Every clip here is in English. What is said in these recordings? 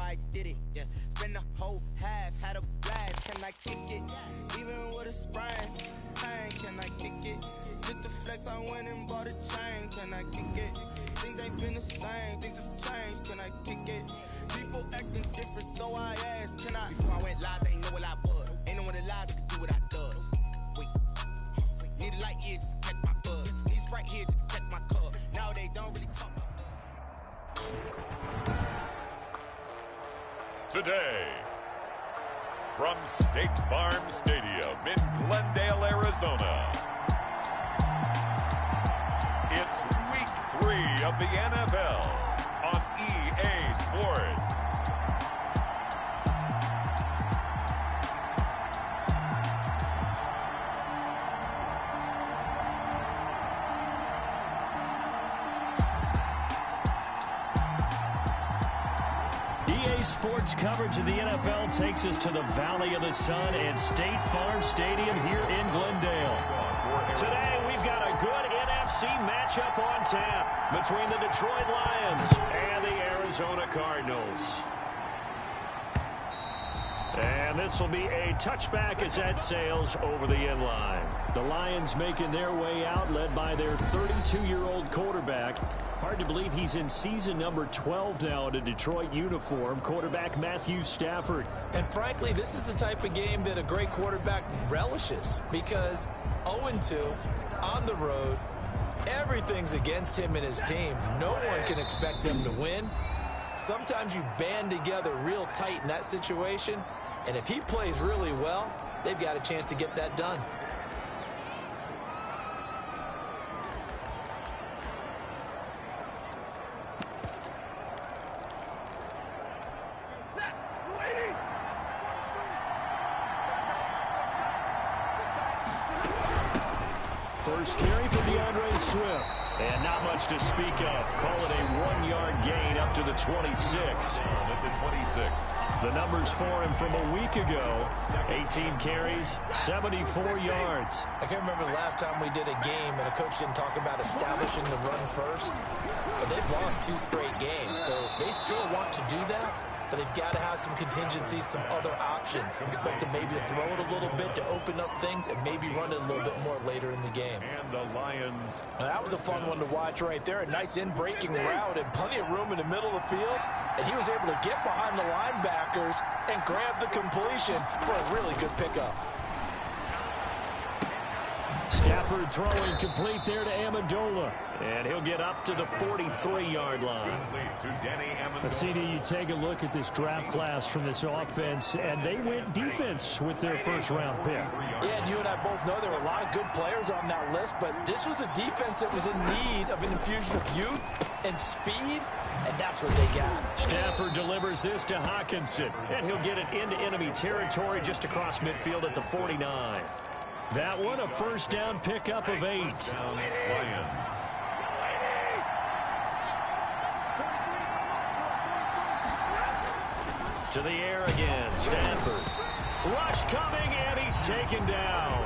I did it, yeah. Spend the whole half, had a blast. Can I kick it? Even with a sprain, pain, can I kick it? Just the flex, I went and bought a chain. Can I kick it? Things ain't been the same, things have changed. Can I kick it? People acting different, so I asked, can I? Before I went live, they ain't know what I was. Ain't no one alive that could do what I does. Wait, need a light here just to catch my buzz. Need Sprite here just to catch my cup. Now they don't really talk about. Today, from State Farm Stadium in Glendale, Arizona, it's Week 3 of the NFL on EA Sports. EA Sports coverage of the NFL takes us to the Valley of the Sun at State Farm Stadium here in Glendale. Today, we've got a good NFC matchup on tap between the Detroit Lions and the Arizona Cardinals. And this will be a touchback as that sails over the end line. The Lions making their way out, led by their 32-year-old quarterback. Hard to believe he's in season number 12 now in a Detroit uniform. Quarterback Matthew Stafford. And frankly, this is the type of game that a great quarterback relishes, because 0-2 on the road, everything's against him and his team. No one can expect them to win. Sometimes you band together real tight in that situation, and if he plays really well, they've got a chance to get that done. First carry for DeAndre Swift. And not much to speak of. Call it a 1-yard gain up to the 26. At the 26. The numbers for him from a week ago. 18 carries, 74 yards. I can't remember the last time we did a game and a coach didn't talk about establishing the run first. But they've lost 2 straight games, so they still want to do that. But they've got to have some contingencies, some other options. Expect them maybe to throw it a little bit to open up things and maybe run it a little bit more later in the game. And the Lions. Now, that was a fun one to watch right there. A nice in-breaking route and plenty of room in the middle of the field. And he was able to get behind the linebackers and grab the completion for a really good pickup. Stafford throwing complete there to Amendola. And he'll get up to the 43-yard line. Asini, you take a look at this draft class from this offense, and they went defense with their first-round pick. Yeah, and you and I both know there were a lot of good players on that list, but this was a defense that was in need of an infusion of youth and speed, and that's what they got. Stafford delivers this to Hockenson, and he'll get it into enemy territory just across midfield at the 49. That one, a first down pickup of 8. Lions. To the air again, Stafford. Rush coming, and he's taken down.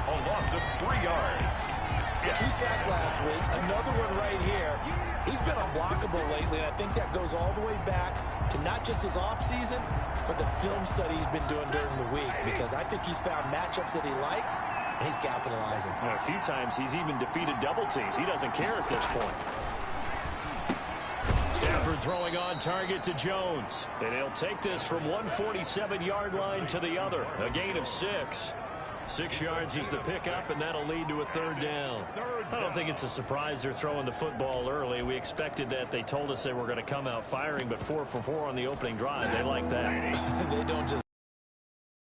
A loss of 3 yards. 2 sacks last week, another one right here. He's been unblockable lately, and I think that goes all the way back to not just his offseason, but the film study he's been doing during the week, because I think he's found matchups that he likes, and he's capitalizing. Well, a few times he's even defeated double teams. He doesn't care at this point. Stafford throwing on target to Jones. And he'll take this from 147-yard line to the other. A gain of 6. 6 yards is the pickup, and that'll lead to a third down. I don't think it's a surprise they're throwing the football early. We expected that. They told us they were going to come out firing, but 4 for 4 on the opening drive. They like that. They don't just,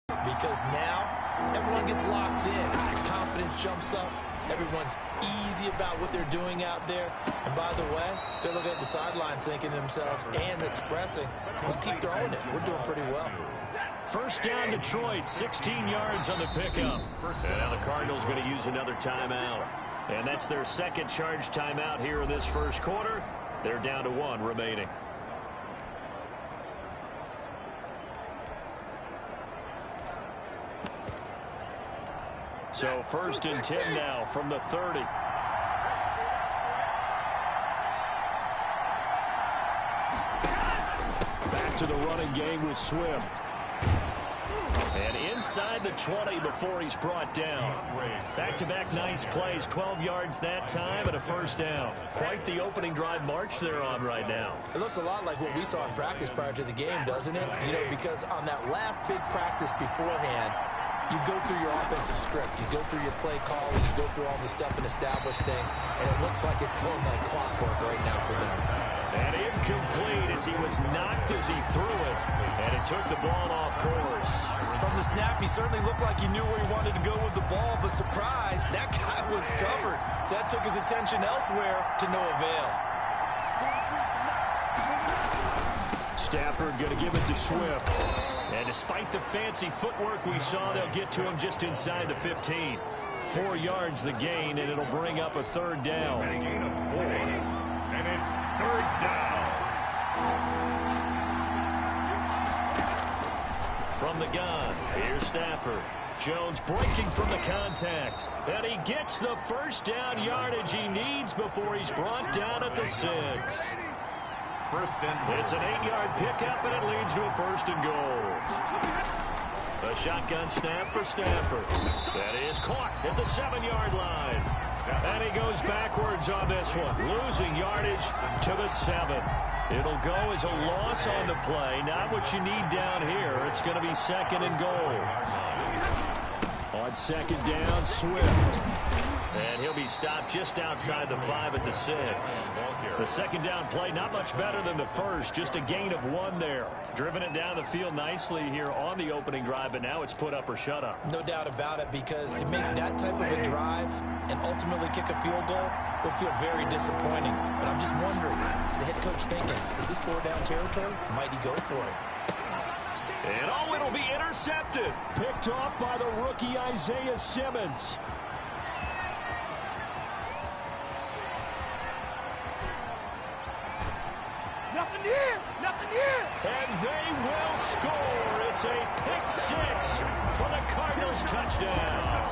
because now everyone gets locked in. Confidence jumps up. Everyone's easy about what they're doing out there. And by the way, they're looking at the sideline thinking to themselves and expressing, let's keep throwing it. We're doing pretty well. First down, Detroit, 16 yards on the pickup. And now the Cardinals going to use another timeout. And that's their second charge timeout here in this first quarter. They're down to 1 remaining. So first and 10 now from the 30. back to the running game with Swift. And inside the 20 before he's brought down. Back-to-back nice plays, 12 yards that time and a first down. Quite the opening drive march they're on right now. It looks a lot like what we saw in practice prior to the game, doesn't it? You know, because on that last big practice beforehand, you go through your offensive script, you go through your play calling, you go through all the stuff and establish things, and it looks like it's going like clockwork right now for them. And incomplete as he was knocked as he threw it, and it took the ball off course. From the snap, he certainly looked like he knew where he wanted to go with the ball, but surprise, that guy was covered. So that took his attention elsewhere to no avail. Stafford going to give it to Swift. And despite the fancy footwork we saw, they'll get to him just inside the 15. 4 yards the gain, and it'll bring up a third down. And a gain of 4. And it's third down. From the gun, here's Stafford. Jones breaking from the contact. And he gets the first down yardage he needs before he's brought down at the 6. First and goal. It's an 8-yard pickup, and it leads to a first and goal. A shotgun snap for Stafford. That is caught at the 7-yard line. And he goes backwards on this one, losing yardage to the 7. It'll go as a loss on the play. Not what you need down here. It's going to be second and goal. On second down, Swift. And he'll be stopped just outside the 5 at the 6. The second down play, not much better than the first. Just a gain of 1 there. Driven it down the field nicely here on the opening drive, but now it's put up or shut up. No doubt about it, because to make that type of a drive and ultimately kick a field goal will feel very disappointing. But I'm just wondering, is the head coach thinking, is this 4-down territory? Might he go for it? And oh, it'll be intercepted. Picked off by the rookie Isaiah Simmons. Nothing here! Nothing here! And they will score. It's a pick 6 for the Cardinals touchdown.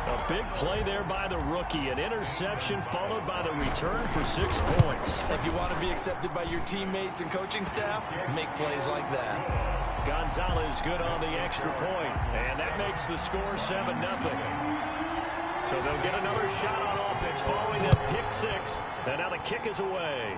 A big play there by the rookie. An interception followed by the return for 6 points. If you want to be accepted by your teammates and coaching staff, make plays like that. Gonzalez good on the extra point, and that makes the score 7-0. So they'll get another shot on offense following that pick 6, and now the kick is away.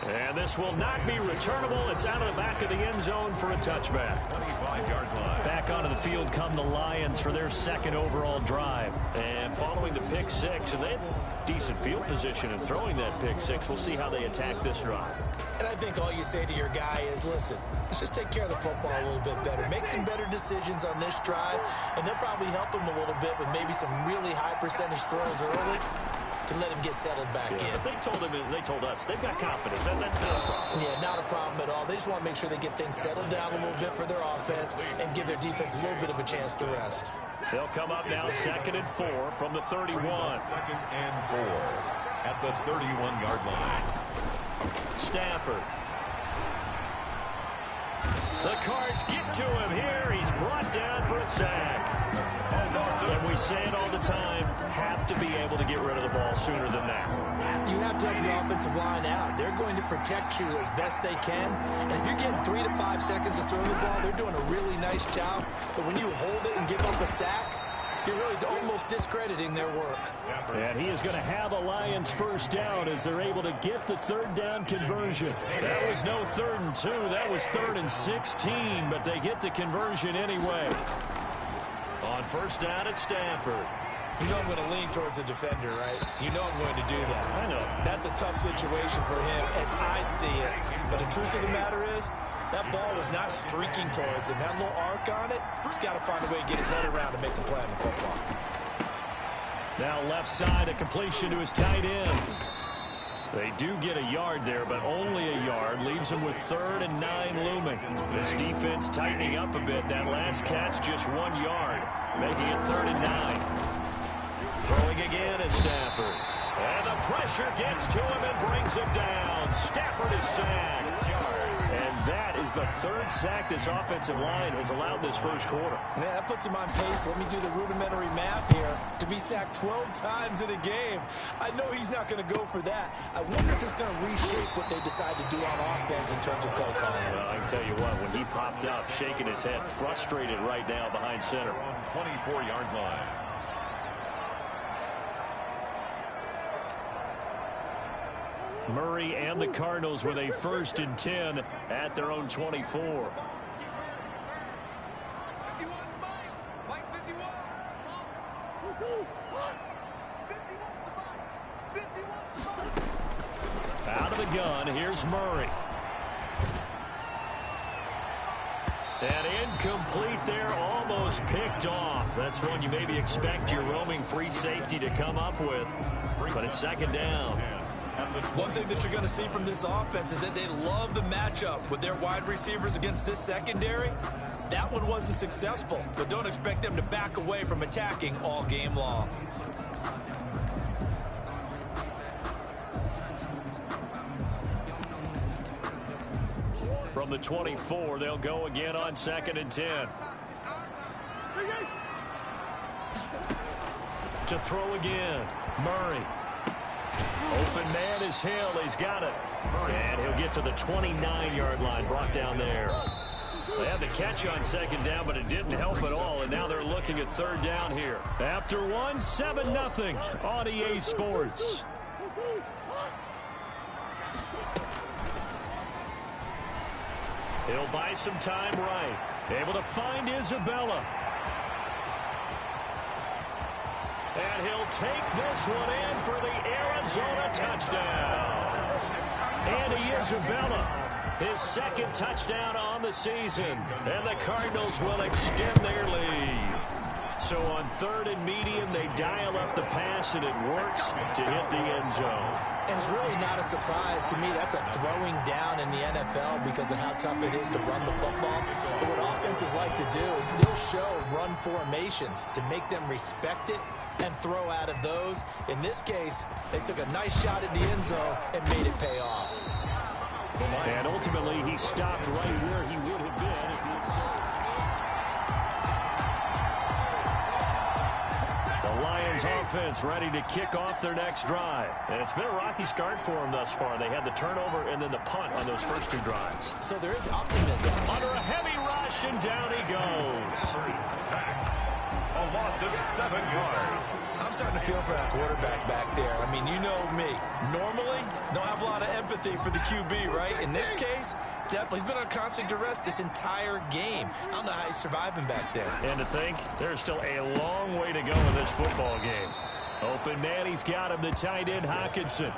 And this will not be returnable. It's out of the back of the end zone for a touchback. 25-yard line. Back onto the field come the Lions for their second overall drive. And following the pick 6, and they had decent field position in throwing that pick 6. We'll see how they attack this drive. And I think all you say to your guy is, listen, let's just take care of the football a little bit better. Make some better decisions on this drive, and they'll probably help him a little bit with maybe some really high percentage throws early to let him get settled back in. But they told us they've got confidence. That's not a problem. Yeah, not a problem at all. They just want to make sure they get things settled down a little bit for their offense and give their defense a little bit of a chance to rest. They'll come up now 2nd and 4 from the 31. 2nd and 4 at the 31-yard line. Stafford. The Cards get to him here. He's brought down for a sack. And we say it all the time, have to be able to get rid of the ball sooner than that. You have to help the offensive line out. They're going to protect you as best they can. And if you're getting 3 to 5 seconds to throw the ball, they're doing a really nice job. But when you hold it and give up a sack, you're really almost discrediting their work. And he is going to have a Lions first down as they're able to get the third down conversion. That was no 3rd and 2. That was 3rd and 16, but they get the conversion anyway. On first down at Stafford. You know I'm going to lean towards the defender, right? You know I'm going to do that. I know. That's a tough situation for him as I see it. But the truth of the matter is, that ball was not streaking towards him. That little arc on it, he's got to find a way to get his head around to make a play on the football. Now left side, a completion to his tight end. They do get a yard there, but only a yard. Leaves them with 3rd and 9 looming. This defense tightening up a bit. That last catch just 1 yard, making it 3rd and 9. Throwing again is Stafford. And the pressure gets to him and brings him down. Stafford is sacked. And that is the third sack this offensive line has allowed this first quarter. Man, that puts him on pace. Let me do the rudimentary math here. To be sacked 12 times in a game. I know he's not going to go for that. I wonder if it's going to reshape what they decide to do on offense in terms of play calling. Well, I can tell you what, when he popped up, shaking his head, frustrated right now behind center. 24-yard line. Murray and the Cardinals with a 1st and 10 at their own 24. Out of the gun, here's Murray. And incomplete there, almost picked off. That's one you maybe expect your roaming free safety to come up with. But it's 2nd down. One thing that you're going to see from this offense is that they love the matchup with their wide receivers against this secondary. That one wasn't successful, but don't expect them to back away from attacking all game long. From the 24, they'll go again on 2nd and 10. To throw again, Murray. Open man is Hill. He's got it. And he'll get to the 29-yard line, brought down there. They had the catch on 2nd down, but it didn't help at all. And now they're looking at 3rd down here. After one, 7-0 on EA Sports. He'll buy some time right. Able to find Isabella. And he'll take this one in for the Arizona touchdown. Andy Isabella, his 2nd touchdown on the season. And the Cardinals will extend their lead. So on 3rd and medium, they dial up the pass, and it works to hit the end zone. And it's really not a surprise to me. That's a throwing down in the NFL because of how tough it is to run the football. But what offenses like to do is still show run formations to make them respect it and throw out of those. In this case, they took a nice shot at the end zone and made it pay off. And ultimately, he stopped right where he would have been if he had said. The Lions offense ready to kick off their next drive. And it's been a rocky start for them thus far. They had the turnover and then the punt on those first 2 drives. So there is optimism. Under a heavy rush, and down he goes. A loss of 7 yards. I'm starting to feel for that quarterback back there. I mean, you know me. Normally, don't have a lot of empathy for the QB, right? In this case, definitely. He's been under constant duress this entire game. I don't know how he's surviving back there. And to think, there's still a long way to go in this football game. Open man, he's got him, the tight end, Hockenson.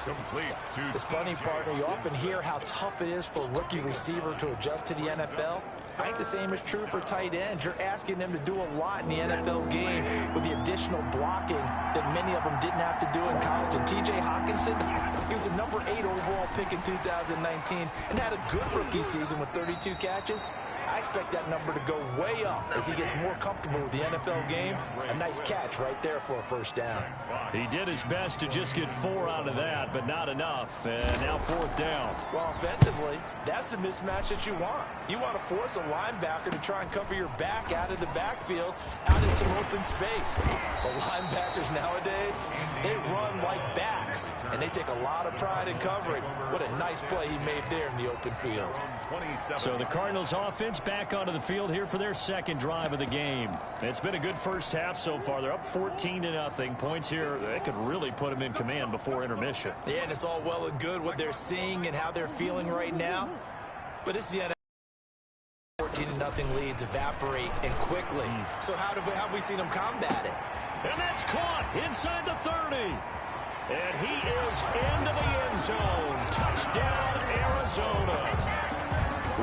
Complete to This funny partner, you often hear how tough it is for a rookie receiver to adjust to the NFL. I think the same is true for tight ends. You're asking them to do a lot in the NFL game with the additional blocking that many of them didn't have to do in college. And T.J. Hockenson, he was a number 8 overall pick in 2019 and had a good rookie season with 32 catches. I expect that number to go way up as he gets more comfortable with the NFL game. A nice catch right there for a 1st down. He did his best to just get 4 out of that, but not enough. And now 4th down. Well, offensively, that's the mismatch that you want. You want to force a linebacker to try and cover your back out of the backfield, out in some open space. The linebackers nowadays, they run like backs, and they take a lot of pride in covering. What a nice play he made there in the open field. So the Cardinals offense back onto the field here for their 2nd drive of the game. It's been a good first half so far. They're up 14-0. Points here, they could really put them in command before intermission. Yeah, and it's all well and good what they're seeing and how they're feeling right now. But it's the NFL. 14-0 leads evaporate and quickly. So how have we seen them combat it? And that's caught inside the 30. And he is into the end zone. Touchdown, Arizona.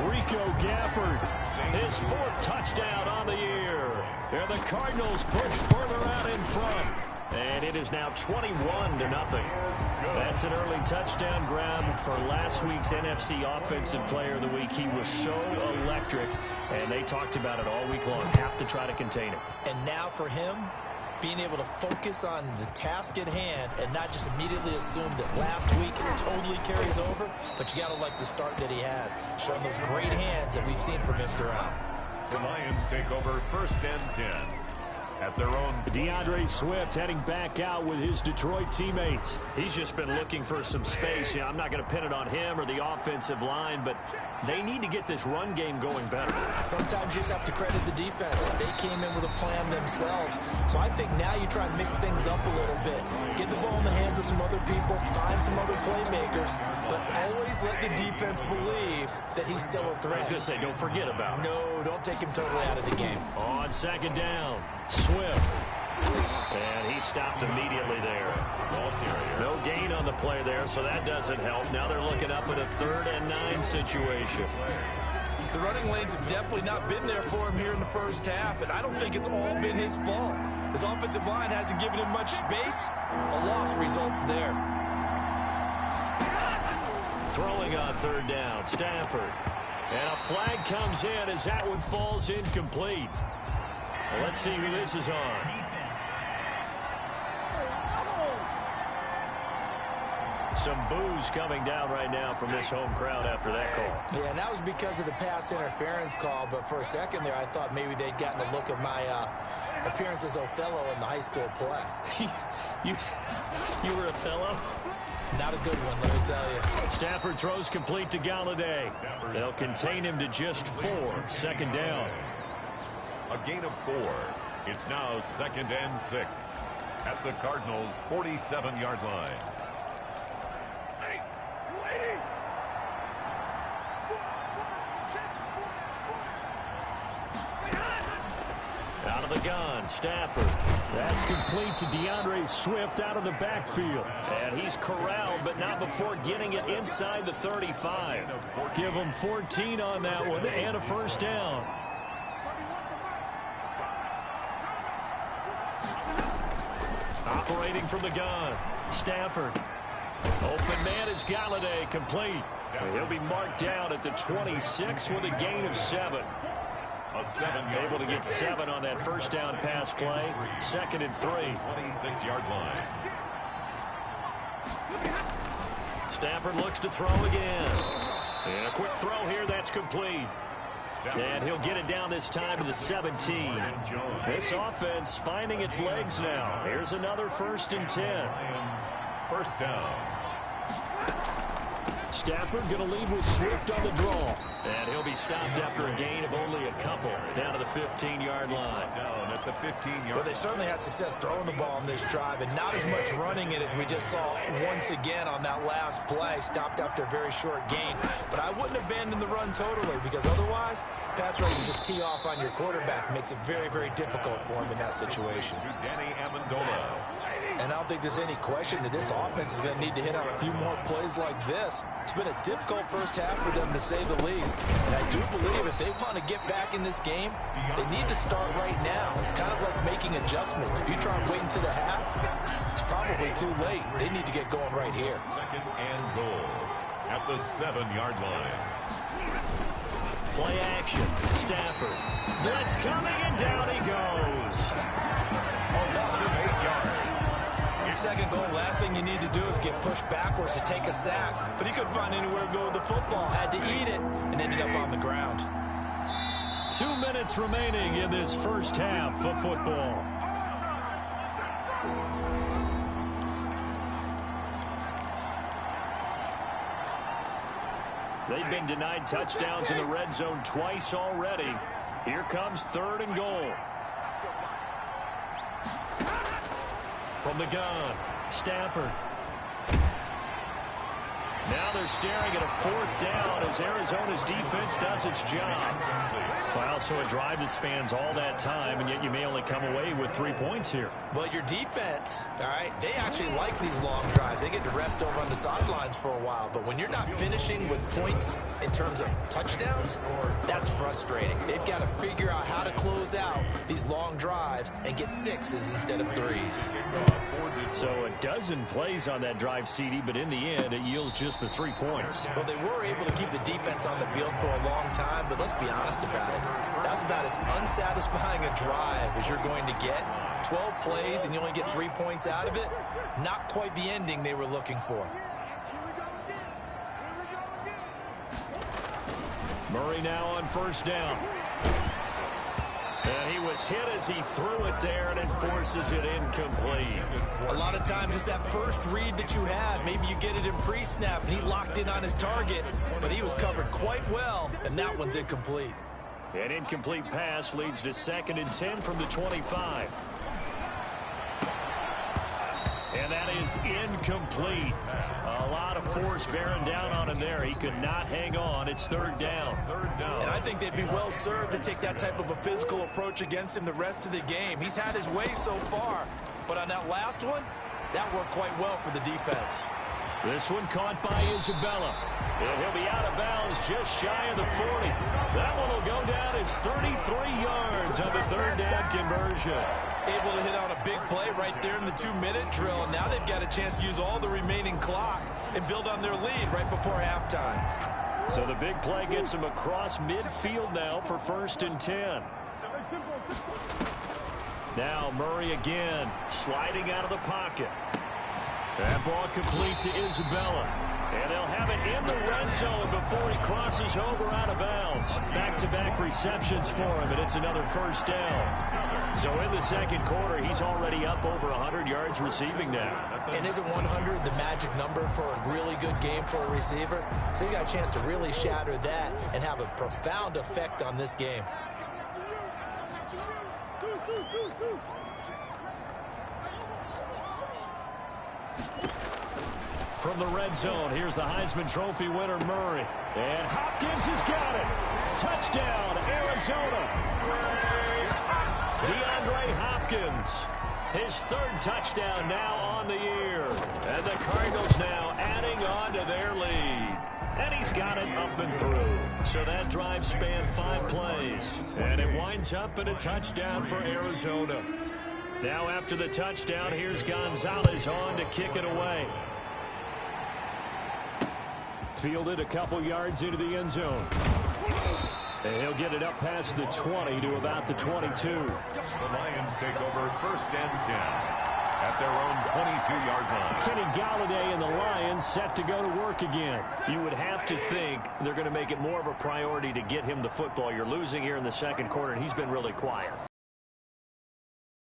Rico Gafford, his 4th touchdown on the year. And the Cardinals push further out in front. And it is now 21-0. That's an early touchdown grab for last week's NFC Offensive Player of the Week. He was so electric, and they talked about it all week long. Have to try to contain him. And now for him, being able to focus on the task at hand and not just immediately assume that last week it totally carries over, but you got to like the start that he has, showing those great hands that we've seen from him throughout. The Lions take over 1st and 10 at their own. DeAndre Swift heading back out with his Detroit teammates. He's just been looking for some space. Yeah, I'm not going to pin it on him or the offensive line, but they need to get this run game going better. Sometimes you just have to credit the defense. They came in with a plan themselves. So I think now you try and mix things up a little bit. Get the ball in the hands of some other people, find some other playmakers, but always let the defense believe that he's still a threat. I was going to say, don't forget about him. No, don't take him totally out of the game. On 2nd down, Swift. And he stopped immediately there. No gain on the play there, so that doesn't help. Now they're looking up at a 3rd and 9 situation. The running lanes have definitely not been there for him here in the first half, and I don't think it's all been his fault. His offensive line hasn't given him much space. A loss results there. Throwing on 3rd down, Stafford. And a flag comes in as that one falls incomplete. Well, let's see who this is on. Some boos coming down right now from this home crowd after that call. Yeah, and that was because of the pass interference call, but for a second there I thought maybe they'd gotten a look at my appearance as Othello in the high school play. You were Othello? Not a good one, let me tell you. Stafford throws complete to Galladay. They'll contain him to just 4. 2nd down. A gain of 4. It's now 2nd and 6 at the Cardinals' 47-yard line. Out of the gun, Stafford. That's complete to DeAndre Swift out of the backfield. And he's corralled, but not before getting it inside the 35. Give him 14 on that one and a 1st down. Operating from the gun, Stafford. Open man is Galladay, complete. He'll be marked down at the 26 with a gain of 7. Able to get 7 on that 1st down pass play. 2nd and 3. 26-yard line. Stafford looks to throw again. And a quick throw here, that's complete. And he'll get it down this time to the 17. This offense finding its legs now. Here's another 1st and 10. 1st down. Stafford going to lead with Swift on the draw. And he'll be stopped after a gain of only a couple. Down to the 15-yard line. Down at the 15-yard. Well, they certainly had success throwing the ball on this drive, and not as much running it as we just saw once again on that last play. Stopped after a very short gain. But I wouldn't abandon the run totally, because otherwise, pass rush and just tee off on your quarterback makes it very, very difficult for him in that situation. To Danny Amendola. And I don't think there's any question that this offense is going to need to hit on a few more plays like this. It's been a difficult first half for them, to say the least. And I do believe if they want to get back in this game, they need to start right now. It's kind of like making adjustments. If you try and wait until the half, it's probably too late. They need to get going right here. 2nd and goal at the 7-yard line. Play action. Stafford. Blitz coming, and down he goes. A loss of 8 yards. 2nd goal, last thing you need to do is get pushed backwards to take a sack. But he couldn't find anywhere to go with the football. Had to eat it and ended up on the ground. 2 minutes remaining in this first half of football. They've been denied touchdowns in the red zone twice already. Here comes 3rd and goal. From the gun, Stafford. Now they're staring at a 4th down as Arizona's defense does its job. Well, so a drive that spans all that time, and yet you may only come away with 3 points here. Well, your defense, all right, they actually like these long drives. They get to rest over on the sidelines for a while. But when you're not finishing with points in terms of touchdowns, that's frustrating. They've got to figure out how to close out these long drives and get 6s instead of 3s. So a dozen plays on that drive, CD, but in the end, it yields just the 3 points. Well, they were able to keep the defense on the field for a long time, but let's be honest about it. That's about as unsatisfying a drive as you're going to get 12 plays and you only get 3 points out of it, not quite the ending they were looking for. Murray now on first down. And he was hit as he threw it there, and it forces it incomplete. A lot of times it's that first read that you had. Maybe you get it in pre-snap, and he locked in on his target, but he was covered quite well, and that one's incomplete. An incomplete pass leads to 2nd and 10 from the 25. And that is incomplete. A lot of force bearing down on him there. He could not hang on. It's 3rd down. And I think they'd be well served to take that type of a physical approach against him the rest of the game. He's had his way so far, but on that last one, that worked quite well for the defense. This one caught by Isabella. And he'll be out of bounds just shy of the 40. That one will go down as 33 yards on the 3rd down conversion. Able to hit on a big play right there in the 2-minute drill. Now they've got a chance to use all the remaining clock and build on their lead right before halftime. So the big play gets them across midfield now for 1st and 10. Now Murray again, sliding out of the pocket. That ball complete to Isabella. And they'll have it in the red zone before he crosses over out of bounds. Back-to-back receptions for him, and it's another 1st down. So in the 2nd quarter, he's already up over 100 yards receiving now. And isn't 100 the magic number for a really good game for a receiver? So he got a chance to really shatter that and have a profound effect on this game. From the red zone, here's the Heisman Trophy winner, Murray. And Hopkins has got it. Touchdown, Arizona. DeAndre Hopkins, his 3rd touchdown now on the year. And the Cardinals now adding on to their lead. And he's got it up and through. So that drive spanned 5 plays. And it winds up in a touchdown for Arizona. Now after the touchdown, here's Gonzalez on to kick it away. Fielded a couple yards into the end zone. And he'll get it up past the 20 to about the 22. The Lions take over 1st and 10 at their own 22-yard line. Kenny Galladay and the Lions set to go to work again. You would have to think they're going to make it more of a priority to get him the football. You're losing here in the 2nd quarter, and he's been really quiet.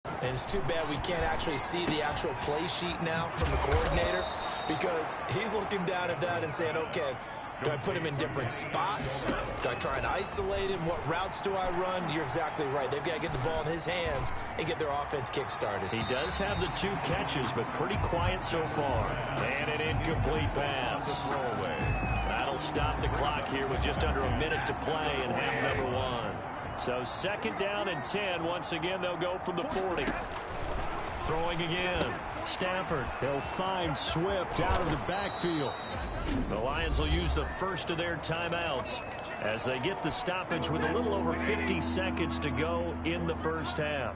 And it's too bad we can't actually see the actual play sheet now from the coordinator, because he's looking down at that and saying, okay, do I put him in different spots? Do I try and isolate him? What routes do I run? You're exactly right. They've got to get the ball in his hands and get their offense kick-started. He does have the 2 catches, but pretty quiet so far. And an incomplete pass. That'll stop the clock here with just under a minute to play in half number 1. So 2nd down and 10. Once again, they'll go from the 40. Throwing again. Stafford. They'll find Swift out of the backfield. The Lions will use the first of their timeouts as they get the stoppage with a little over 50 seconds to go in the 1st half.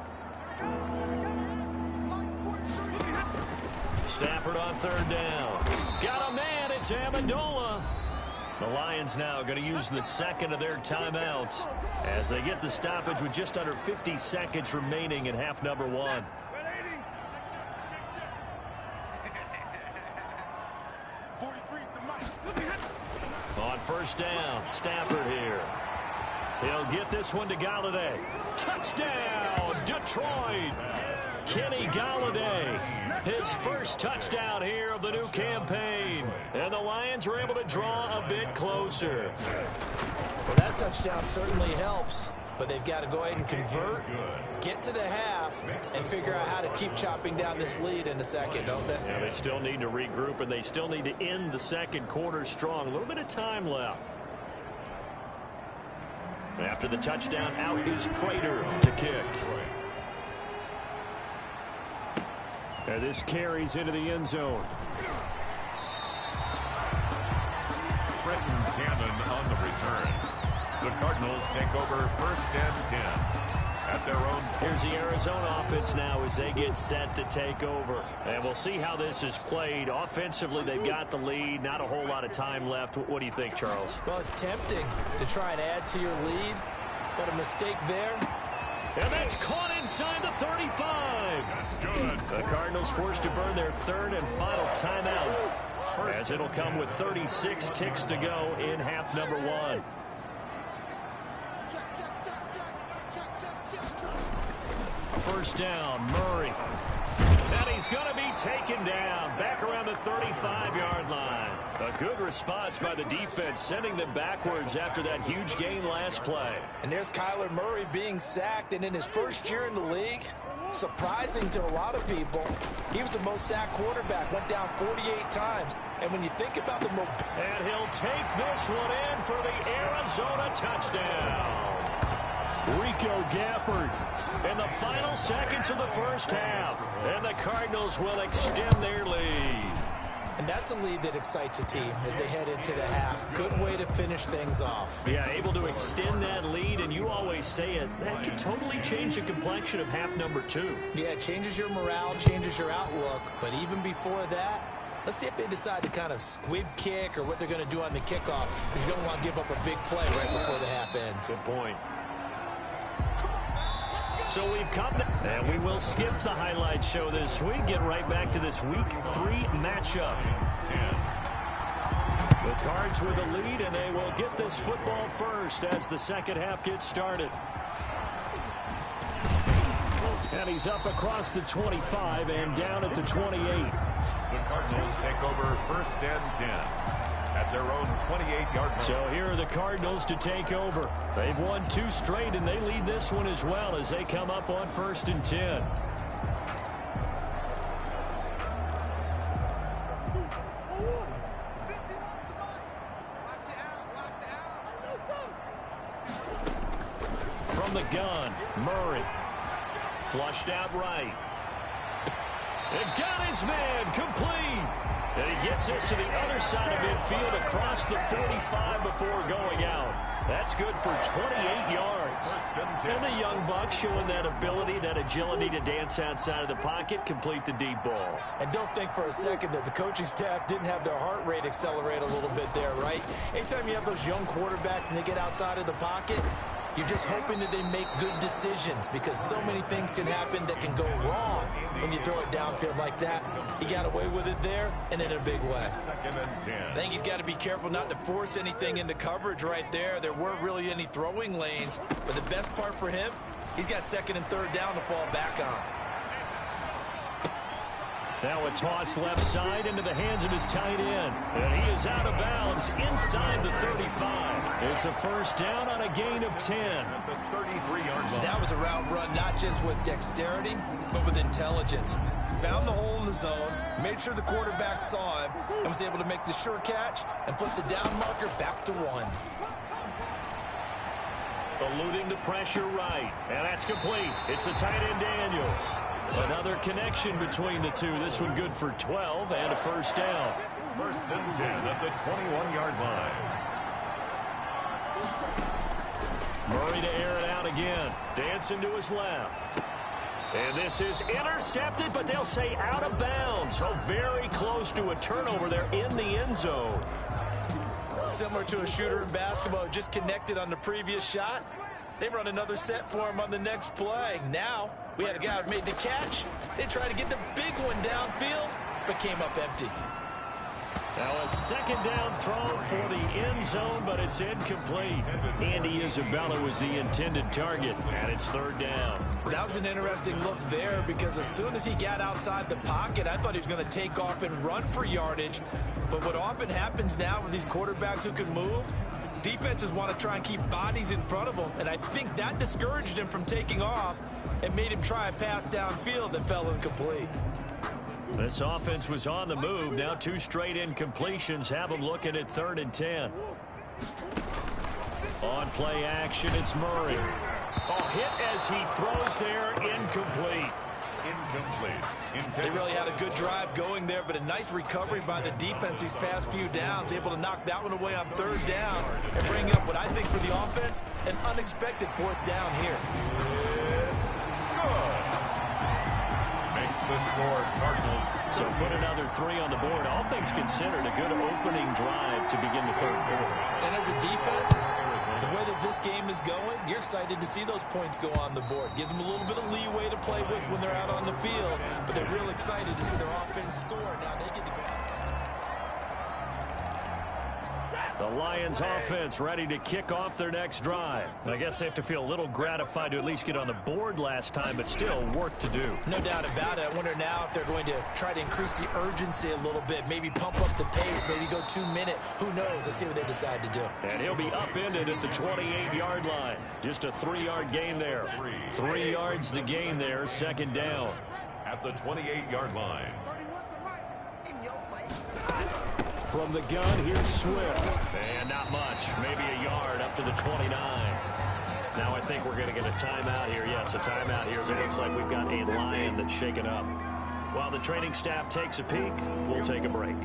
Stafford on 3rd down. Got a man. It's Amendola. The Lions now going to use the 2nd of their timeouts as they get the stoppage with just under 50 seconds remaining in half number 1. On 1st down, Stafford here. He'll get this one to Galladay. Touchdown, Detroit! Kenny Galladay, his 1st touchdown here of the new campaign. And the Lions were able to draw a bit closer. Well, that touchdown certainly helps, but they've got to go ahead and convert, get to the half, and figure out how to keep chopping down this lead in the 2nd, don't they? Yeah, they still need to regroup, and they still need to end the 2nd quarter strong. A little bit of time left. After the touchdown, out is Prater to kick. And this carries into the end zone. Trenton Cannon on the return. The Cardinals take over 1st and 10 at their own 20. Here's the Arizona offense now as they get set to take over. And we'll see how this is played. Offensively, they've got the lead. Not a whole lot of time left. What do you think, Charles? Well, it's tempting to try and add to your lead, but a mistake there, And that's caught inside the 35. That's good. The Cardinals forced to burn their third and final timeout, as it'll come with 36 ticks to go in half number one. First down, Murray. And he's going to be taken down back around the 35-yard line. A good response by the defense, sending them backwards after that huge gain last play. And there's Kyler Murray being sacked, and in his first year in the league, surprising to a lot of people, he was the most sacked quarterback, went down 48 times. And when you think about the and he'll take this one in for the Arizona touchdown. Rico Gafford in the final seconds of the first half, and the Cardinals will extend their lead. And that's a lead that excites a team as they head into the half. Good way to finish things off. Yeah, able to extend that lead, and you always say it, that could totally change the complexion of half number two. Yeah, it changes your morale, changes your outlook, but even before that, let's see if they decide to kind of squib kick or what they're going to do on the kickoff, because you don't want to give up a big play right before the half ends. Good point. So we've come to, and we will skip the highlight show this week. Get right back to this week 3 matchup. The Cards with the lead, and they will get this football first as the second half gets started. And he's up across the 25 and down at the 28. The Cardinals take over first and 10. At their own 28-yard line. So here are the Cardinals to take over. They've won 2 straight, and they lead this one as well as they come up on first and 10. From the gun, Murray. Flushed out right. And got his man complete. And he gets this to the other side of midfield across the 45 before going out. That's good for 28 yards. And the young buck showing that ability, that agility to dance outside of the pocket, complete the deep ball. And don't think for a second that the coaching staff didn't have their heart rate accelerate a little bit there, right? Anytime you have those young quarterbacks and they get outside of the pocket, you're just hoping that they make good decisions, because so many things can happen that can go wrong when you throw it downfield like that. He got away with it there and in a big way. Second and 10. I think he's got to be careful not to force anything into coverage right there. There weren't really any throwing lanes, but the best part for him, he's got second and third down to fall back on. Now a toss left side into the hands of his tight end. And he is out of bounds inside the 35. It's a first down on a gain of 10. At the 33-yard line. That was a route run not just with dexterity, but with intelligence. Found the hole in the zone, made sure the quarterback saw him, and was able to make the sure catch and flip the down marker back to 1. Eluding the pressure right. And that's complete. It's the tight end Daniels. Another connection between the two. This one good for 12 and a first down. First and 10 at the 21-yard line. Murray to air it out again. Dancing to his left. And this is intercepted, but they'll say out of bounds. So very close to a turnover there in the end zone. Similar to a shooter in basketball, just connected on the previous shot. They run another set for him on the next play. Now, we had a guy who made the catch. They tried to get the big one downfield, but came up empty. Now a second down throw for the end zone, but it's incomplete. Andy Isabella was the intended target, and it's third down. That was an interesting look there, because as soon as he got outside the pocket, I thought he was going to take off and run for yardage. But what often happens now with these quarterbacks who can move, defenses want to try and keep bodies in front of them, and I think that discouraged him from taking off and made him try a pass downfield that fell incomplete. This offense was on the move. Now 2 straight incompletions have them looking at third and 10. On play action, it's Murray. Oh, hit as he throws there, incomplete. Incomplete. They really had a good drive going there, but a nice recovery by the defense these past few downs, able to knock that one away on third down and bring up what I think for the offense, an unexpected fourth down here. It's good. Makes the score, Cardinals. So put another 3 on the board. All things considered, a good opening drive to begin the third quarter. And as a defense, the way that this game is going, you're excited to see those points go on the board. Gives them a little bit of leeway to play with when they're out on the field, but they're real excited to see their offense score. Now they get to go. The Lions offense ready to kick off their next drive. I guess they have to feel a little gratified to at least get on the board last time, but still work to do. No doubt about it. I wonder now if they're going to try to increase the urgency a little bit, maybe pump up the pace, maybe go 2-minute. Who knows? Let's see what they decide to do. And he'll be upended at the 28-yard line. Just a 3-yard gain there. 3 yards the gain there, second down. At the 28-yard line. From the gun, here's Swift. And not much. Maybe a yard up to the 29. Now I think we're going to get a timeout here. Yes, a timeout here as it looks like we've got a Lion that's shaken up. While the training staff takes a peek, we'll take a break.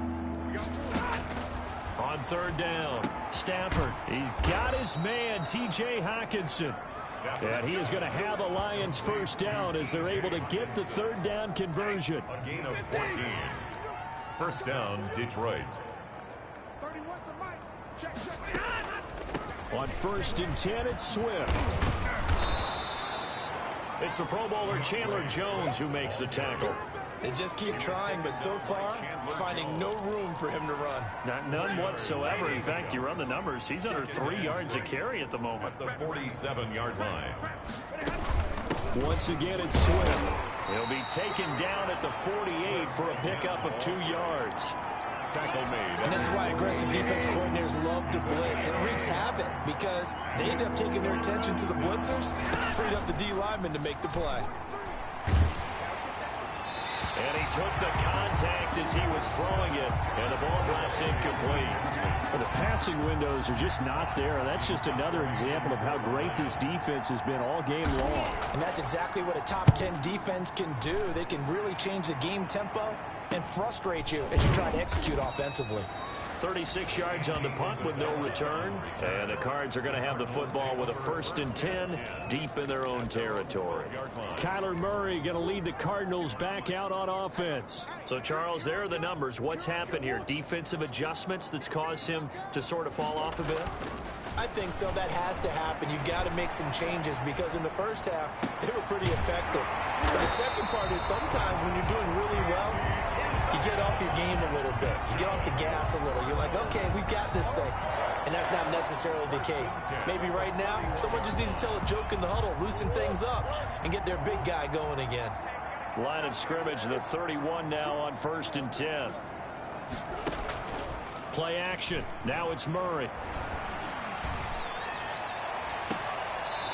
On third down, Stafford. He's got his man, T.J. Hockenson. And he is going to have a Lions first down as they're able to get the third down conversion. A gain of 14. First down, Detroit. On 1st and 10, it's Swift. It's the Pro Bowler Chandler Jones who makes the tackle. They just keep trying, but so far, finding no room for him to run. None whatsoever. In fact, you run the numbers. He's under 3 yards a carry at the moment. At the 47-yard line. Once again, it's Swift. He'll be taken down at the 48 for a pickup of 2 yards. Tackle made. And this is why aggressive defense coordinators love to blitz. It wreaks havoc because they end up taking their attention to the blitzers, freed up the D lineman to make the play. And he took the contact as he was throwing it, and the ball drops incomplete. Well, the passing windows are just not there. That's just another example of how great this defense has been all game long. And that's exactly what a top 10 defense can do. They can really change the game tempo and frustrate you as you try to execute offensively. 36 yards on the punt with no return. And the Cards are going to have the football with a 1st and 10 deep in their own territory. Kyler Murray going to lead the Cardinals back out on offense. So, Charles, there are the numbers. What's happened here? Defensive adjustments that's caused him to sort of fall off a bit? I think so. That has to happen. You've got to make some changes because in the first half, they were pretty effective. But the second part is sometimes when you're doing really well, you get off your game a little bit. You get off the gas a little. You're like, okay, we've got this thing. And that's not necessarily the case. Maybe right now, someone just needs to tell a joke in the huddle, loosen things up, and get their big guy going again. Line of scrimmage, the 31 now on 1st and 10. Play action. Now it's Murray.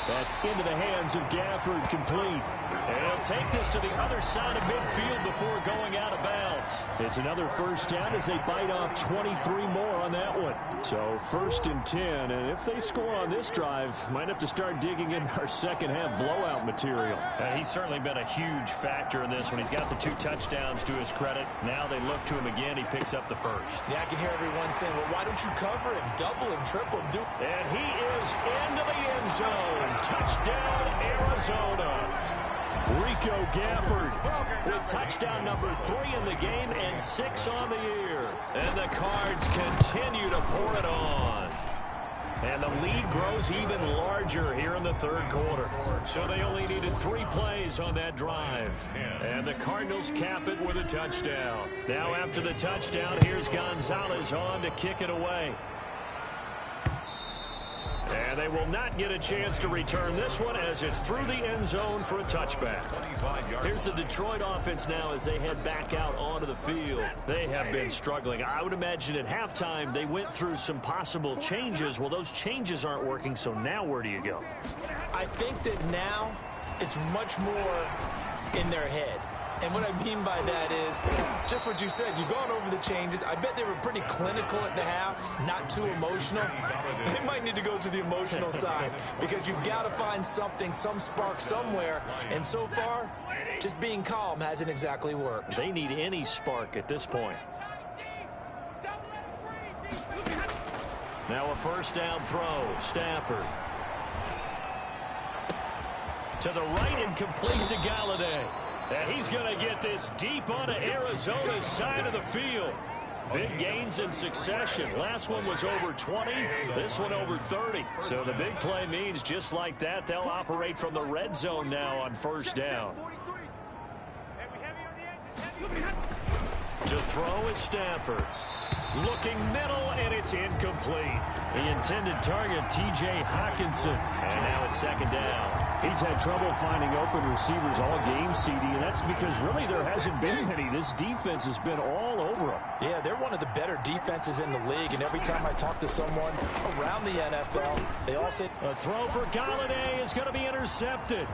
That's into the hands of Gafford, complete. And he'll take this to the other side of midfield before going out of bounds. It's another first down as they bite off 23 more on that one. So 1st and 10, and if they score on this drive, might have to start digging in our second half blowout material. He's certainly been a huge factor in this one. He's got the 2 touchdowns to his credit. Now they look to him again. He picks up the first. Yeah, I can hear everyone saying, well, why don't you cover him, double him, triple him, And he is into the end zone. Touchdown, Arizona. Rico Gafford with touchdown number 3 in the game and 6 on the year. And the Cards continue to pour it on. And the lead grows even larger here in the third quarter. So they only needed 3 plays on that drive. And the Cardinals cap it with a touchdown. Now after the touchdown, here's Gonzalez on to kick it away. And they will not get a chance to return this one as it's through the end zone for a touchback. Here's the Detroit offense now as they head back out onto the field. They have been struggling. I would imagine at halftime they went through some possible changes. Well, those changes aren't working, so now where do you go? I think that now it's much more in their head. And what I mean by that is just what you said. You've gone over the changes. I bet they were pretty clinical at the half, not too emotional. They might need to go to the emotional side because you've got to find something, some spark somewhere. And so far, just being calm hasn't exactly worked. They need any spark at this point. Now a first down throw. Stafford. To the right and complete to Galladay. And he's going to get this deep onto Arizona's side of the field. Big gains in succession. Last one was over 20. This one over 30. So the big play means just like that, they'll operate from the red zone now on first down. To throw is Stafford. Looking middle, and it's incomplete. The intended target, T.J. Hockenson. And now it's second down. He's had trouble finding open receivers all game, CD, and that's because really there hasn't been many. This defense has been all over them. Yeah, they're one of the better defenses in the league, and every time I talk to someone around the NFL, they all say... A throw for Galladay is going to be intercepted.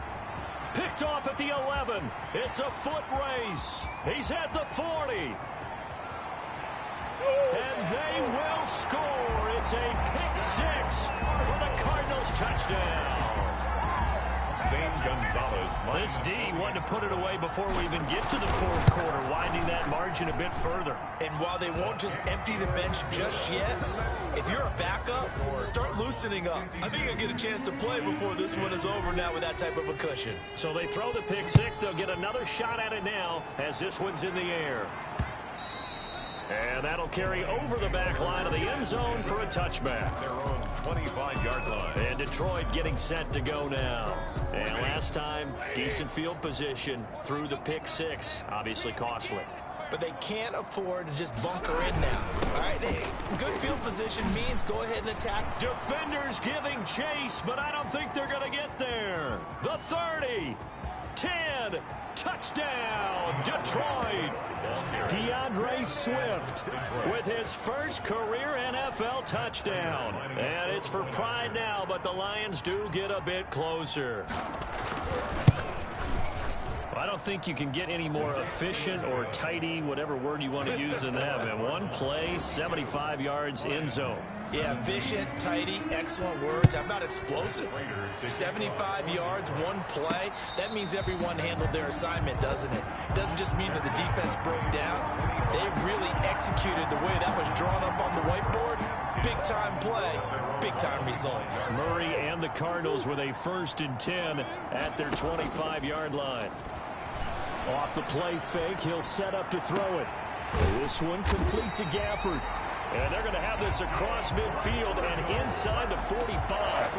Picked off at the 11. It's a foot race. He's at the 40. And they will score. It's a pick six for the Cardinals touchdown. Zane Gonzalez. This D wanted to put it away before we even get to the fourth quarter, widening that margin a bit further. And while they won't just empty the bench just yet, if you're a backup, start loosening up. I think you'll get a chance to play before this one is over now with that type of a cushion. So they throw the pick six. They'll get another shot at it now as this one's in the air. And that'll carry over the back line of the end zone for a touchback. Their own 25-yard line. And Detroit getting set to go now. And last time, decent field position through the pick six. Obviously costly. But they can't afford to just bunker in now. All right, good field position means go ahead and attack. Defenders giving chase, but I don't think they're going to get there. The 30, 10, touchdown, Detroit. DeAndre Swift with his first career NFL touchdown. And it's for pride now, but the Lions do get a bit closer. I don't think you can get any more efficient or tidy, whatever word you want to use in that. And one play, 75 yards in zone. Yeah, efficient, tidy, excellent words. How about explosive? 75 yards, one play. That means everyone handled their assignment, doesn't it? It doesn't just mean that the defense broke down. They really executed the way that was drawn up on the whiteboard. Big-time play, big-time result. Murray and the Cardinals with a 1st and 10 at their 25-yard line. Off the play fake, he'll set up to throw it. This one complete to Gafford. And they're going to have this across midfield and inside the 45.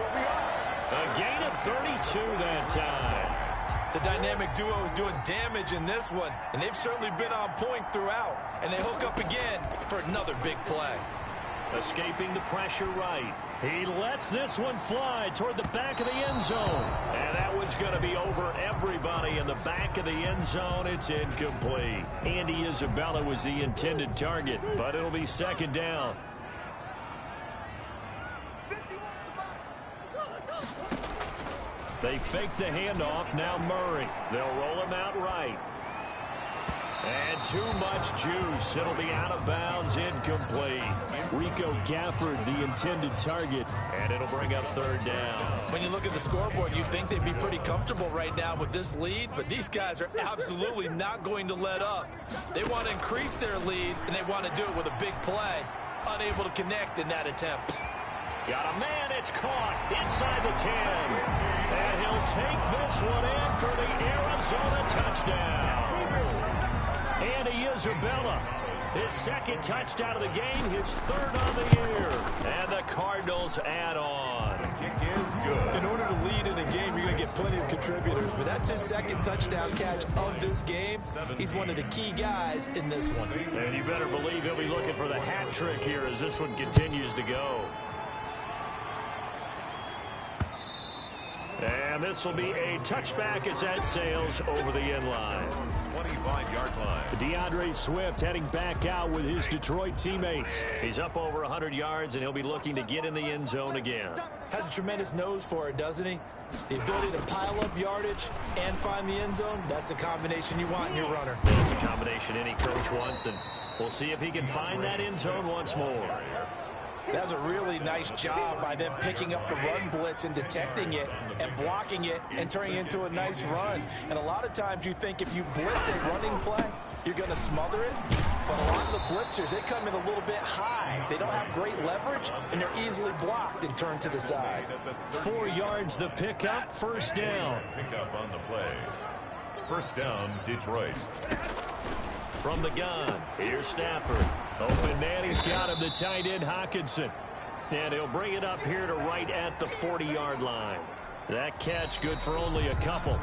A gain of 32 that time. The dynamic duo is doing damage in this one, and they've certainly been on point throughout. And they hook up again for another big play. Escaping the pressure right. He lets this one fly toward the back of the end zone. And that one's going to be over everybody in the back of the end zone. It's incomplete. Andy Isabella was the intended target, but it'll be second down. They fake the handoff. Now Murray. They'll roll him out right. And too much juice. It'll be out of bounds, incomplete. Rico Gafford, the intended target. And it'll bring up third down. When you look at the scoreboard, you'd think they'd be pretty comfortable right now with this lead, but these guys are absolutely not going to let up. They want to increase their lead, and they want to do it with a big play. Unable to connect in that attempt. Got a man, it's caught inside the 10. And he'll take this one in for the Arizona touchdown. Andy Isabella, his second touchdown of the game, his third on the year. And the Cardinals add on. The kick is good. In order to lead in a game, you're going to get plenty of contributors, but that's his second touchdown catch of this game. He's one of the key guys in this one. And you better believe he'll be looking for the hat trick here as this one continues to go. And this will be a touchback as that sails over the end line. 25-yard line. DeAndre Swift heading back out with his Detroit teammates. He's up over 100 yards, and he'll be looking to get in the end zone again. Has a tremendous nose for it, doesn't he? The ability to pile up yardage and find the end zone, that's the combination you want in your runner. It's a combination any coach wants, and we'll see if he can find that end zone once more. That was a really nice job by them picking up the run blitz and detecting it and blocking it and turning it into a nice run. And a lot of times you think if you blitz a running play, you're going to smother it. But a lot of the blitzers, they come in a little bit high. They don't have great leverage, and they're easily blocked and turned to the side. 4 yards the pickup, first down. Pickup on the play. First down, Detroit. From the gun, here's Stafford. Open man, he's got him, the tight end, Hockenson. And he'll bring it up here to right at the 40-yard line. That catch good for only a couple.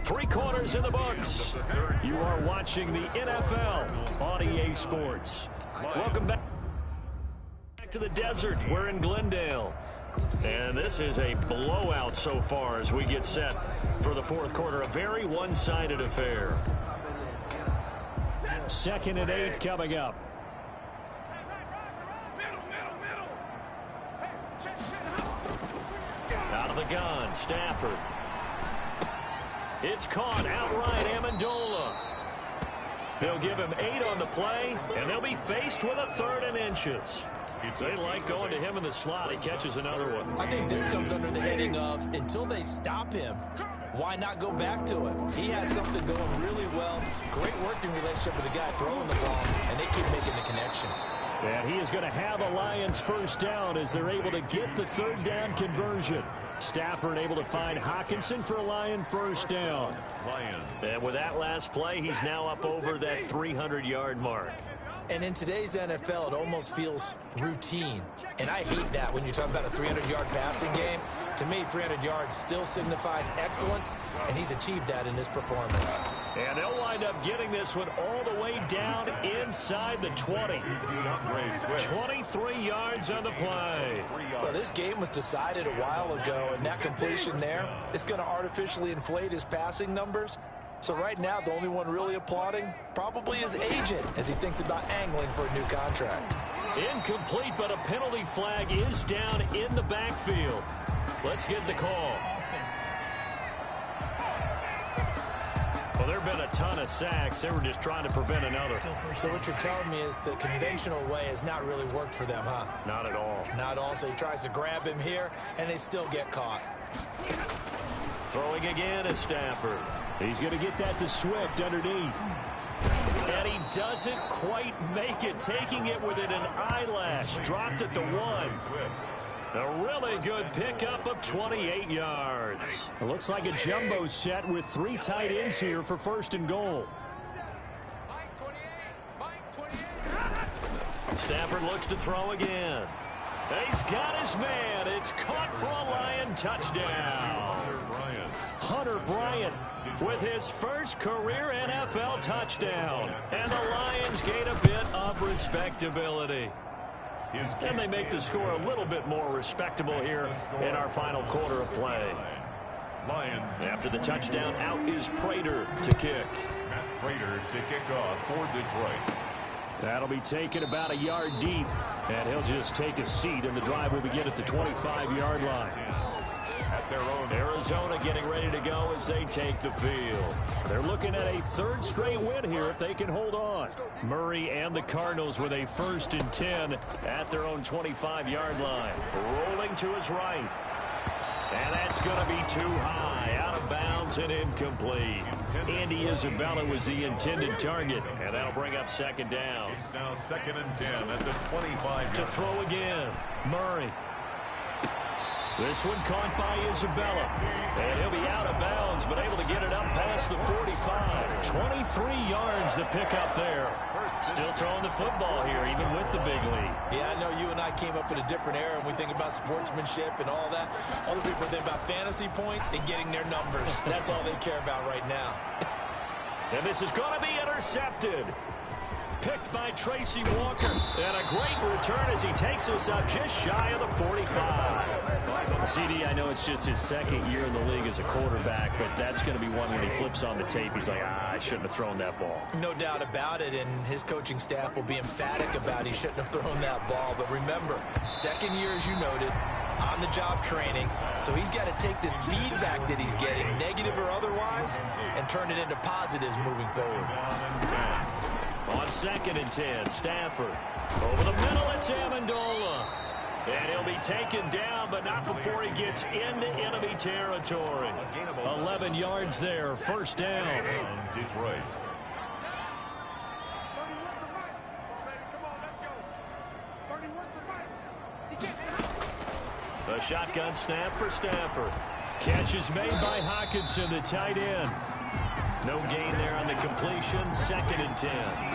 3 quarters in the books. You are watching the NFL on EA Sports. Welcome back to the desert. We're in Glendale. And this is a blowout so far as we get set for the fourth quarter. A very one-sided affair. 2nd and 8 coming up. Out of the gun, Stafford. It's caught outright, Amendola. They'll give him 8 on the play, and they'll be faced with a 3rd and inches. They like going to him in the slot. He catches another one. I think this comes under the heading of until they stop him, why not go back to it? He has something going really well. Great working relationship with the guy throwing the ball, and they keep making the connection. And he is going to have a Lions first down as they're able to get the 3rd down conversion. Stafford able to find Hockenson for a Lion first down. And with that last play, he's now up over that 300-yard mark. And in today's NFL, it almost feels routine. And I hate that when you talk about a 300-yard passing game. To me, 300 yards still signifies excellence, and he's achieved that in this performance. And they'll wind up getting this one all the way down inside the 20. 23 yards on the play. Well, this game was decided a while ago, and that completion there is going to artificially inflate his passing numbers. So right now, the only one really applauding probably his agent as he thinks about angling for a new contract. Incomplete, but a penalty flag is down in the backfield. Let's get the call. Well, there have been a ton of sacks. They were just trying to prevent another. So what you're telling me is the conventional way has not really worked for them, huh? Not at all. Not all. So he tries to grab him here, and they still get caught. Throwing again is Stafford. He's going to get that to Swift underneath. And he doesn't quite make it, taking it within an eyelash. Dropped at the 1. A really good pickup of 28 yards. It looks like a jumbo set with 3 tight ends here for 1st and goal. Stafford looks to throw again. He's got his man. It's caught for a Lion touchdown. Hunter Bryant with his first career NFL touchdown. And the Lions gain a bit of respectability. And they make the score a little bit more respectable here in our final quarter of play. After the touchdown, out is Prater to kick. Matt Prater to kick off for Detroit. That'll be taken about a yard deep, and he'll just take a seat, and the drive will begin at the 25-yard line. At their own Arizona getting ready to go as they take the field. They're looking at a 3rd straight win here if they can hold on. Murray and the Cardinals with a 1st and 10 at their own 25-yard line. Rolling to his right. And that's going to be too high, out of bounds and incomplete. Andy Isabella was the intended target, and that'll bring up 2nd down. It's now 2nd and 10 at the 25. To throw again, Murray. This one caught by Isabella. And he'll be out of bounds, but able to get it up past the 45. 23 yards to pick up there. Still throwing the football here, even with the big lead. Yeah, I know you and I came up in a different era, and we think about sportsmanship and all that. Other people think about fantasy points and getting their numbers. That's all they care about right now. And this is going to be intercepted. Picked by Tracy Walker. And a great return as he takes us up just shy of the 45. CD, I know it's just his 2nd year in the league as a quarterback, but that's going to be one when he flips on the tape. He's like, I shouldn't have thrown that ball. No doubt about it, and his coaching staff will be emphatic about he shouldn't have thrown that ball. But remember, 2nd year, as you noted, on-the-job training. So he's got to take this feedback that he's getting, negative or otherwise, and turn it into positives moving forward. On 2nd and 10, Stafford. Over the middle, it's Amendola. And he'll be taken down, but not before he gets into enemy territory. 11 yards there, 1st down. Detroit. The shotgun snap for Stafford. Catch is made by Hockenson, the tight end. No gain there on the completion, 2nd and 10.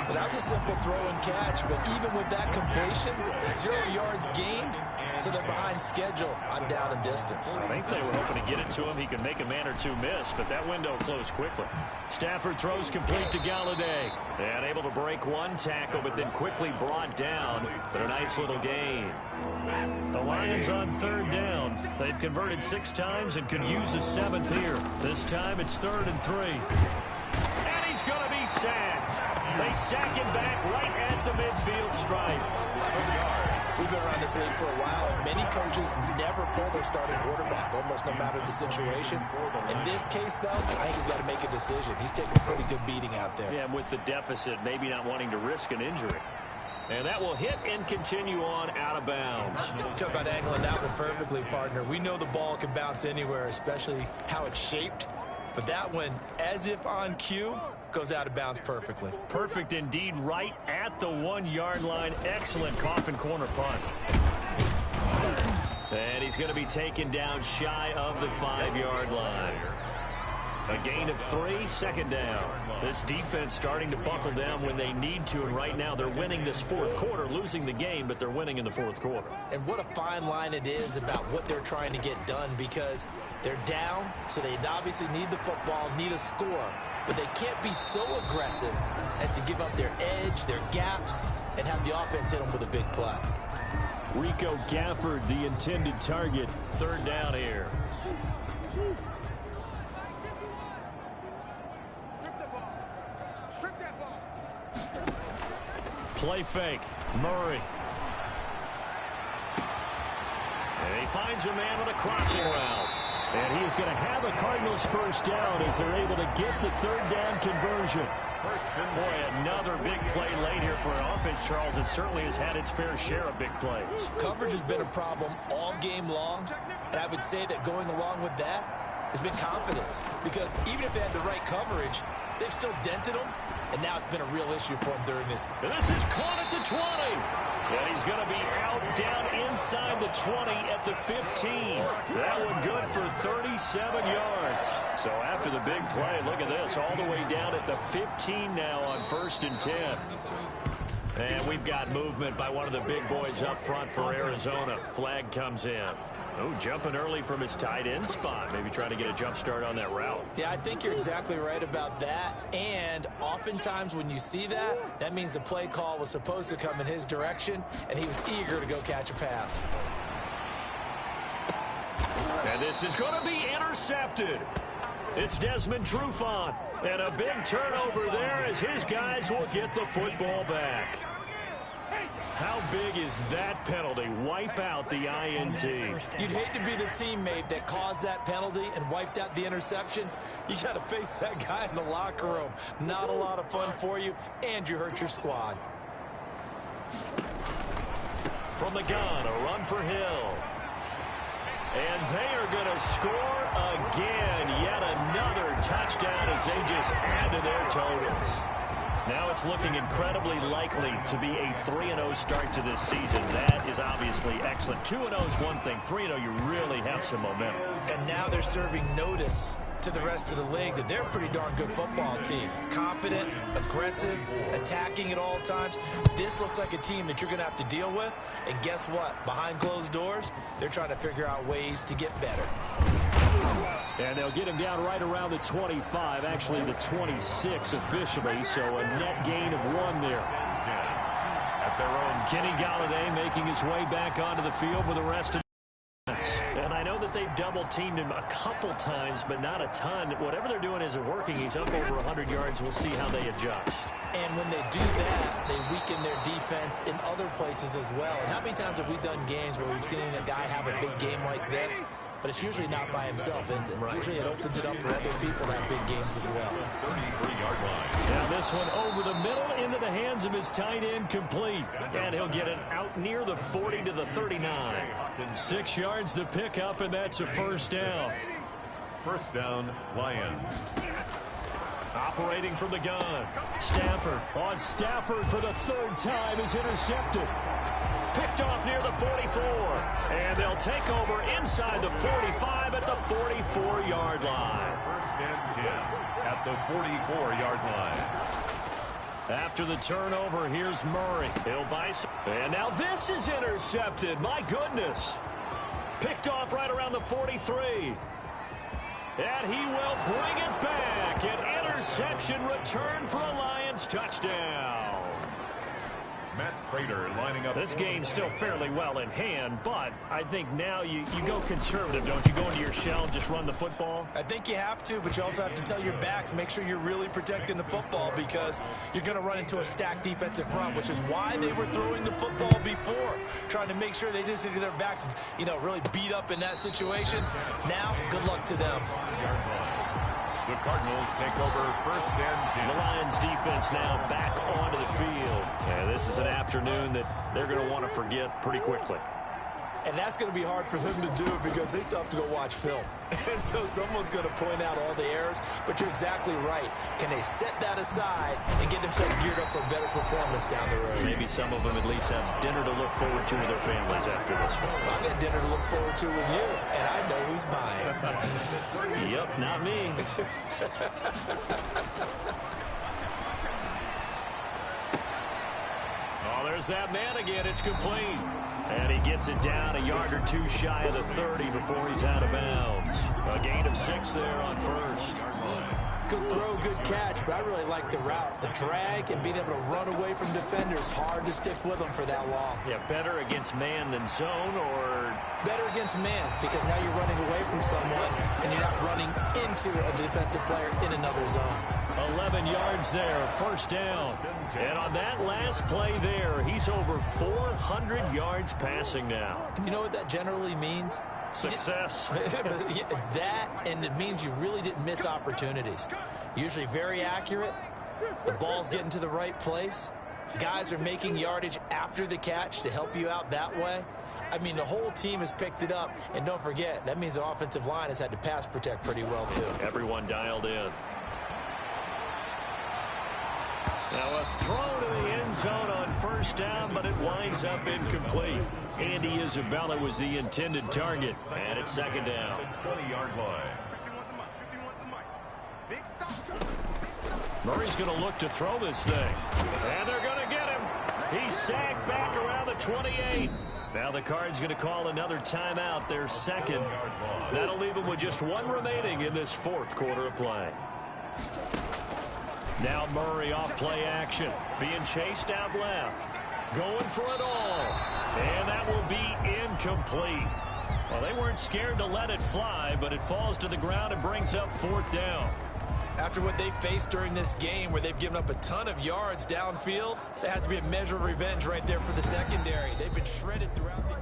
Well, that was a simple throw and catch, but even with that completion, 0 yards gained, so they're behind schedule on down and distance. I think they were hoping to get it to him. He could make a man or two miss, but that window closed quickly. Stafford throws complete to Galladay. And able to break one tackle, but then quickly brought down. But a nice little gain. The Lions on 3rd down. They've converted 6 times and could use a 7th here. This time it's 3rd and 3. And he's going to be sacked. They sack him back right at the midfield stripe. We've been around this league for a while, and many coaches never pull their starting quarterback, almost no matter the situation. In this case, though, I think he's got to make a decision. He's taking a pretty good beating out there. Yeah, with the deficit, maybe not wanting to risk an injury. And that will hit and continue on out of bounds. Talk about angling that one perfectly, partner. We know the ball can bounce anywhere, especially how it's shaped. But that one, as if on cue, goes out of bounds perfectly. Perfect indeed, right at the 1-yard line. Excellent coffin corner punt. And he's going to be taken down shy of the 5-yard line. A gain of 3, 2nd down. This defense starting to buckle down when they need to, and right now they're winning this 4th quarter, losing the game, but they're winning in the 4th quarter. And what a fine line it is about what they're trying to get done, because they're down, so they obviously need the football, need a score, but they can't be so aggressive as to give up their edge, their gaps, and have the offense hit them with a big play. Rico Gafford, the intended target. 3rd down here. Play fake. Murray. And he finds a man on a crossing route. And he is going to have a Cardinals 1st down as they're able to get the 3rd down conversion. Boy, another big play late here for an offense, Charles. It certainly has had its fair share of big plays. Coverage has been a problem all game long, and I would say that going along with that has been confidence, because even if they had the right coverage, they've still dented them, and now it's been a real issue for them during this. And this is caught at the 20. And he's going to be out down inside the 20 at the 15. That one good for 37 yards. So after the big play, look at this, all the way down at the 15 now on 1st and 10. And we've got movement by one of the big boys up front for Arizona. Flag comes in. Oh, jumping early from his tight end spot. Maybe trying to get a jump start on that route. Yeah, I think you're exactly right about that. And oftentimes when you see that, that means the play call was supposed to come in his direction, and he was eager to go catch a pass. And this is going to be intercepted. It's Desmond Trufant. And a big turnover there as his guys will get the football back. How big is that penalty? Wipe out the INT. You'd hate to be the teammate that caused that penalty and wiped out the interception. You got to face that guy in the locker room. Not a lot of fun for you, and you hurt your squad. From the gun, a run for Hill. And they are going to score again. Yet another touchdown as they just add to their totals. Now it's looking incredibly likely to be a 3-0 start to this season. That is obviously excellent. 2-0 is one thing. 3-0, you really have some momentum. And now they're serving notice to the rest of the league that they're a pretty darn good football team. Confident, aggressive, attacking at all times. This looks like a team that you're going to have to deal with. And guess what? Behind closed doors, they're trying to figure out ways to get better. And they'll get him down right around the 25, actually the 26 officially, so a net gain of 1 there. At their own. Kenny Galladay making his way back onto the field with the rest of the defense. And I know that they've double-teamed him a couple times, but not a ton. Whatever they're doing isn't working. He's up over 100 yards. We'll see how they adjust. And when they do that, they weaken their defense in other places as well. And how many times have we done games where we've seen a guy have a big game like this? But it's usually not by himself, is it? Right. Usually it opens it up for other people to have big games as well. 33-yard line. Now this one over the middle into the hands of his tight end, complete. And he'll get it out near the 40 to the 39. 6 yards the pickup, and that's a 1st down. 1st down, Lions. Operating from the gun. Stafford. On Stafford for the 3rd time is intercepted. Picked off near the 45. 4. And they'll take over inside the 45 at the 44-yard line. First and 10 at the 44-yard line. After the turnover, here's Murray. He'll buy some. And now this is intercepted. My goodness. Picked off right around the 43. And he will bring it back. An interception return for a Lions touchdown. Matt Prater lining up. This game's still fairly well in hand, but I think now you go conservative, don't you? Go into your shell and just run the football? I think you have to, but you also have to tell your backs, make sure you're really protecting the football because you're going to run into a stacked defensive front, which is why they were throwing the football before, trying to make sure they just get their backs, really beat up in that situation. Now, good luck to them. The Cardinals take over first and 10. The Lions defense now back onto the field. And this is an afternoon that they're going to want to forget pretty quickly. And that's going to be hard for them to do because they still have to go watch film. And so someone's going to point out all the errors. But you're exactly right. Can they set that aside and get themselves geared up for a better performance down the road? Maybe some of them at least have dinner to look forward to with their families after this one. I've got dinner to look forward to with you, and I know who's buying. Yep, not me. Oh, there's that man again. It's complete. And he gets it down a yard or two shy of the 30 before he's out of bounds. A gain of 6 there on first. Good throw, good catch, but I really like the route. The drag and being able to run away from defenders, hard to stick with them for that long. Yeah, better against man than zone, or? Better against man, because now you're running away from someone and you're not running into a defensive player in another zone. 11 yards there, first down. And on that last play there, he's over 400 yards passing now. You know what that generally means? Success. That, and it means you really didn't miss opportunities. Usually very accurate. The ball's getting to the right place. Guys are making yardage after the catch to help you out that way. I mean, the whole team has picked it up. And don't forget, that means the offensive line has had to pass protect pretty well, too. Everyone dialed in. Now a throw to the end zone on first down, but it winds up incomplete. Andy Isabella was the intended target, and it's second down. 20-yard line. Murray's going to look to throw this thing, and they're going to get him. He's sacked back around the 28. Now the Cards going to call another timeout, their second. That'll leave them with just one remaining in this fourth quarter of play. Now Murray off play action, being chased out left, going for it all, and that will be incomplete. Well, they weren't scared to let it fly, but it falls to the ground and brings up fourth down. After what they faced during this game where they've given up a ton of yards downfield, there has to be a measure of revenge right there for the secondary. They've been shredded throughout the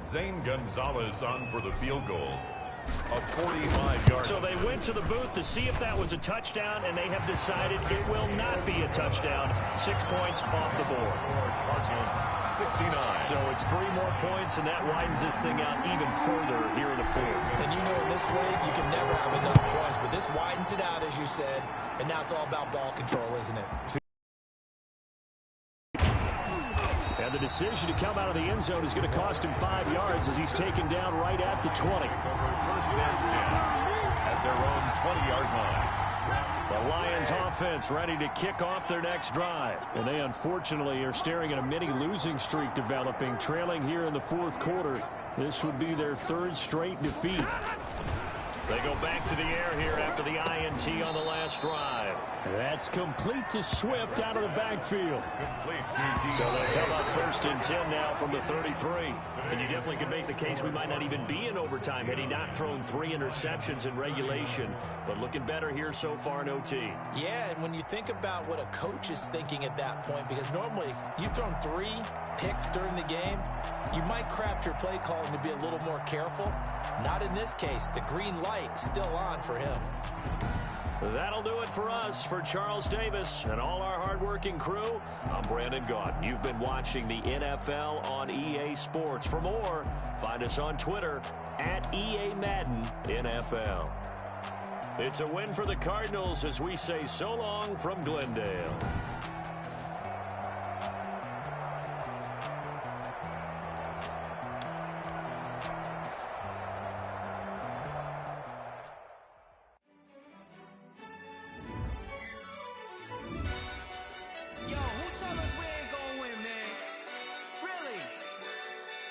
Zane Gonzalez on for the field goal. A 45-yard. So they went to the booth to see if that was a touchdown, and they have decided it will not be a touchdown. 6 points off the board. Cardinals 69. So it's 3 more points, and that widens this thing out even further here in the fourth. And you know in this league, you can never have enough points, but this widens it out, as you said, and now it's all about ball control, isn't it? And the decision to come out of the end zone is going to cost him 5 yards as he's taken down right at the 20. First and 10 at their own 20-yard line. The Lions offense ready to kick off their next drive. And they unfortunately are staring at a mini losing streak developing, trailing here in the fourth quarter. This would be their 3rd straight defeat. They go back to the air here after the INT on the last drive. That's complete to Swift out of the backfield. So they come up first and 10 now from the 33. And you definitely could make the case we might not even be in overtime had he not thrown 3 interceptions in regulation. But looking better here so far in OT. Yeah, and when you think about what a coach is thinking at that point, because normally you've thrown 3 picks during the game, you might craft your play calling to be a little more careful. Not in this case. The green light still on for him. That'll do it for us. For Charles Davis and all our hardworking crew, I'm Brandon Gaudin. You've been watching the NFL on EA Sports. For more, find us on Twitter at EA Madden NFL. It's a win for the Cardinals as we say so long from Glendale.